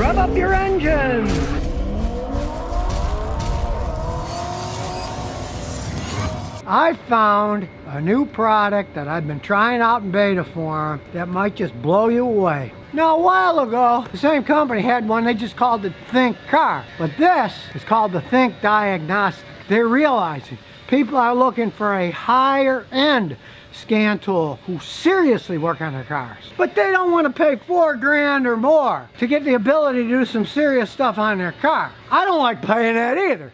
Rev up your engines! I found a new product that I've been trying out in beta form that might just blow you away. Now, a while ago, the same company had one, they just called it Think Car. But this is called the Think Diagnostic. They're realizing people are looking for a higher end scan tool who seriously work on their cars. But they don't want to pay $4 grand or more to get the ability to do some serious stuff on their car. I don't like paying that either.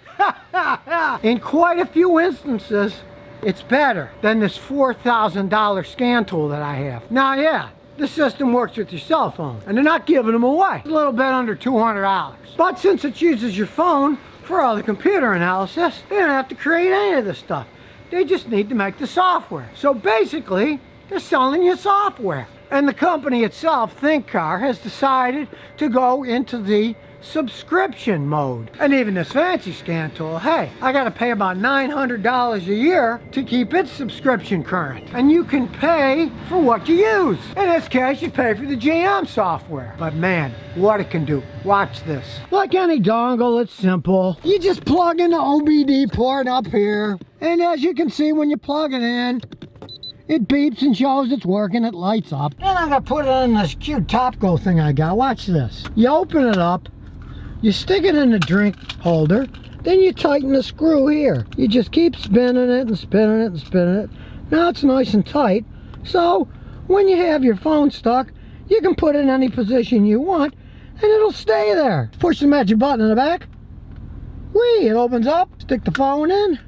In quite a few instances, it's better than this $4,000 scan tool that I have. Now, yeah, the system works with your cell phone, and they're not giving them away. It's a little bit under $200. But since it uses your phone for all the computer analysis, they don't have to create any of this stuff. They just need to make the software. So basically, they're selling you software. And the company itself, ThinkCar, has decided to go into the subscription mode. And even this fancy scan tool, hey, I gotta pay about $900 a year to keep its subscription current. And you can pay for what you use. In this case, you pay for the GM software. But man, what it can do. Watch this. Like any dongle, it's simple. You just plug in the OBD port up here. And as you can see, when you plug it in, it beeps and shows it's working, it lights up. Then I'm gonna put it in this cute top go thing I got. Watch this. You open it up, you stick it in the drink holder, then you tighten the screw here. You just keep spinning it and spinning it and spinning it. Now it's nice and tight, so when you have your phone stuck, you can put it in any position you want and it'll stay there. Push the magic button in the back. Whee! It opens up, stick the phone in,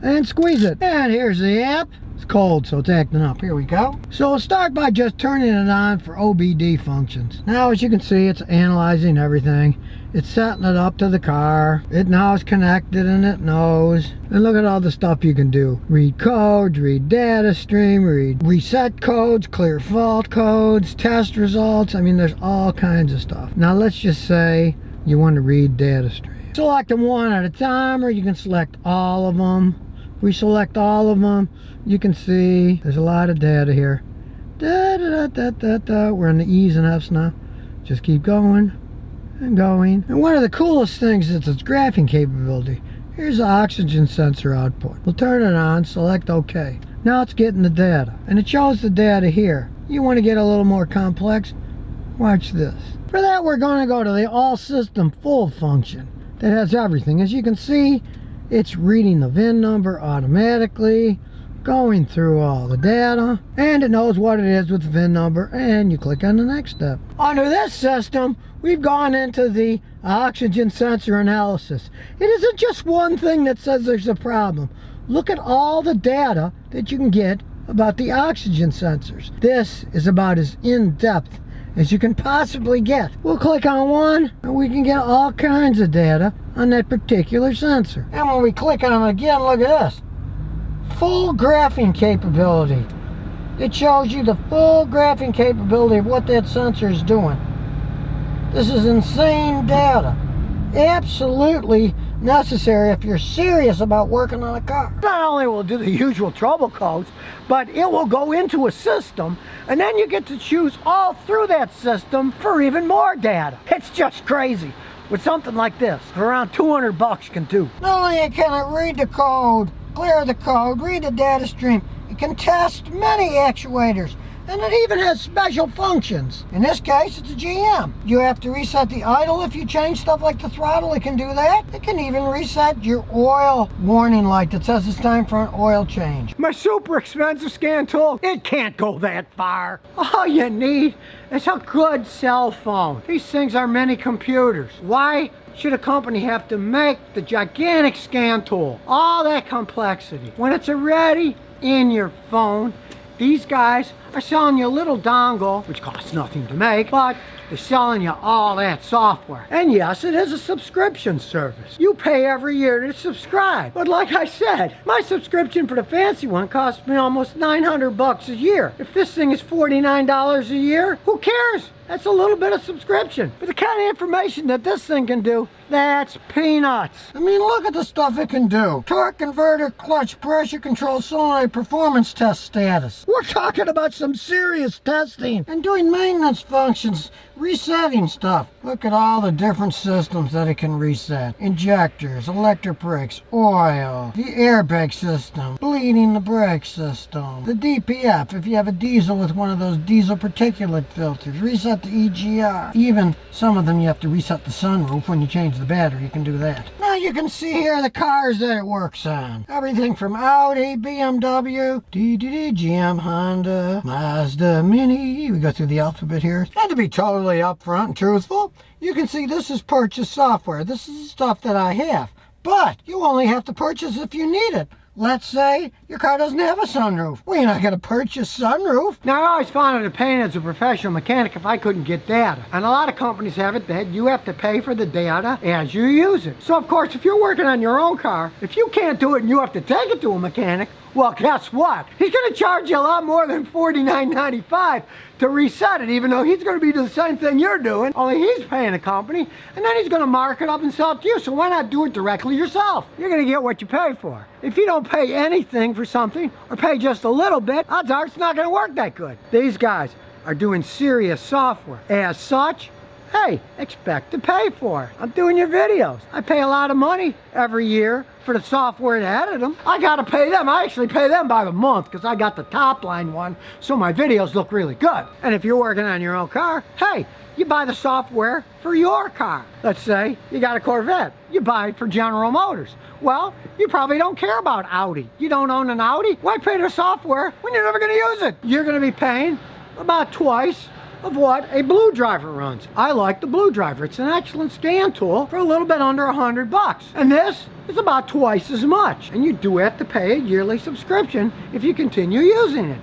and squeeze it. And here's the app. It's cold, so it's acting up. Here we go. So we'll start by just turning it on for OBD functions. Now, as you can see, it's analyzing everything. It's setting it up to the car. It now is connected and it knows. And look at all the stuff you can do. Read codes, read data stream, read reset codes, clear fault codes, test results. I mean, there's all kinds of stuff. Now, let's just say you want to read data stream. Select them one at a time, or you can select all of them. If we select all of them, you can see there's a lot of data here. We're in the E's and F's now. Just keep going and going. And one of the coolest things is its graphing capability. Here's the oxygen sensor output. We'll turn it on, select OK. Now it's getting the data, and it shows the data here. You want to get a little more complex? Watch this. For that, we're going to go to the All System Full function that has everything. As you can see, it's reading the VIN number automatically, going through all the data, and it knows what it is with the VIN number, and you click on the next step. Under this system, we've gone into the oxygen sensor analysis. It isn't just one thing that says there's a problem. Look at all the data that you can get about the oxygen sensors. This is about as in-depth as you can possibly get. We'll click on one, and we can get all kinds of data on that particular sensor. And when we click on it again, look at this. Full graphing capability. It shows you the full graphing capability of what that sensor is doing. This is insane data. Absolutely necessary if you're serious about working on a car. Not only will it do the usual trouble codes, but it will go into a system, and then you get to choose all through that system for even more data. It's just crazy. With something like this, for around $200 can do. Not only can it read the code, clear the code, read the data stream, it can test many actuators, and it even has special functions. In this case, it's a GM. You have to reset the idle if you change stuff like the throttle, it can do that. It can even reset your oil warning light that says it's time for an oil change. My super expensive scan tool, it can't go that far. All you need is a good cell phone. These things are mini computers. Why should a company have to make the gigantic scan tool? All that complexity, when it's already in your phone. These guys are selling you a little dongle, which costs nothing to make, but they're selling you all that software. And yes, it is a subscription service. You pay every year to subscribe. But like I said, my subscription for the fancy one costs me almost $900 a year. If this thing is $49 a year, who cares? That's a little bit of subscription. For the kind of information that this thing can do, that's peanuts. I mean, look at the stuff it can do. Torque converter, clutch, pressure control, solenoid, performance test status. We're talking about some serious testing and doing maintenance functions, resetting stuff. Look at all the different systems that it can reset. Injectors, electric brakes, oil, the airbag system, bleeding the brake system, the DPF if you have a diesel with one of those diesel particulate filters, reset the EGR. Even some of them you have to reset the sunroof when you change the battery. You can do that. Now you can see here the cars that it works on. Everything from Audi, BMW, GM, Honda, Mazda, Mini. We go through the alphabet here. And to be totally upfront and truthful, you can see this is purchase software. This is stuff that I have. But you only have to purchase if you need it. Let's say your car doesn't have a sunroof. Well, you're not going to purchase sunroof. Now, I always found it a pain as a professional mechanic if I couldn't get data. And a lot of companies have it that you have to pay for the data as you use it. So, of course, if you're working on your own car, if you can't do it and you have to take it to a mechanic, well, guess what? He's going to charge you a lot more than $49.95 to reset it, even though he's going to be doing the same thing you're doing, only he's paying the company, and then he's going to mark it up and sell it to you. So why not do it directly yourself? You're going to get what you pay for. If you don't pay anything for something, or pay just a little bit, odds are it's not going to work that good. These guys are doing serious software. As such, hey, expect to pay for it. I'm doing your videos. I pay a lot of money every year for the software that edit them. I gotta pay them. I actually pay them by the month because I got the top line one, so my videos look really good. And if you're working on your own car, hey, you buy the software for your car. Let's say you got a Corvette. You buy it for General Motors. Well, you probably don't care about Audi. You don't own an Audi? Why pay the software when you're never gonna use it? You're gonna be paying about twice of what a Blue Driver runs. I like the Blue Driver. It's an excellent scan tool for a little bit under $100. And this is about twice as much. And you do have to pay a yearly subscription if you continue using it.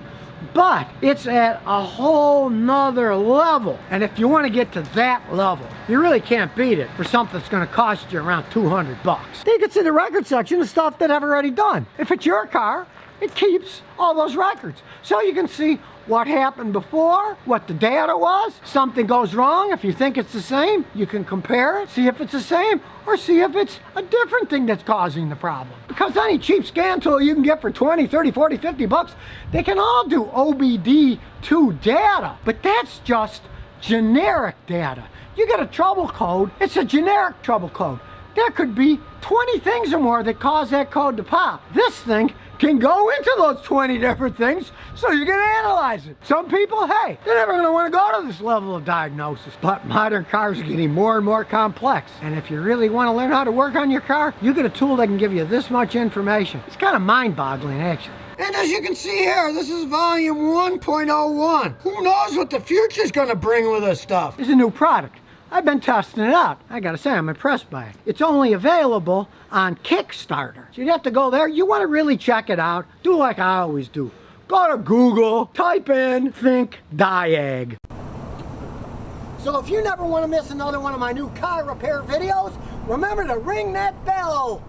But it's at a whole nother level. And if you want to get to that level, you really can't beat it for something that's going to cost you around $200. Then you can see the record section of stuff that I've already done. If it's your car, it keeps all those records. So you can see what happened before, what the data was. Something goes wrong. If you think it's the same, you can compare it, see if it's the same, or see if it's a different thing that's causing the problem. Because any cheap scan tool you can get for 20, 30, 40, 50 bucks, they can all do OBD2 data. But that's just generic data. You get a trouble code, it's a generic trouble code. There could be 20 things or more that cause that code to pop. This thing can go into those 20 different things so you can analyze it. Some people, hey, they're never going to want to go to this level of diagnosis. But modern cars are getting more and more complex. And if you really want to learn how to work on your car, you get a tool that can give you this much information. It's kind of mind-boggling, actually. And as you can see here, this is volume 1.01. Who knows what the future's going to bring with this stuff? It's a new product. I've been testing it out. I gotta say, I'm impressed by it. It's only available on Kickstarter. So you'd have to go there. You want to really check it out. Do like I always do. Go to Google, type in Think Diag. So if you never want to miss another one of my new car repair videos, remember to ring that bell.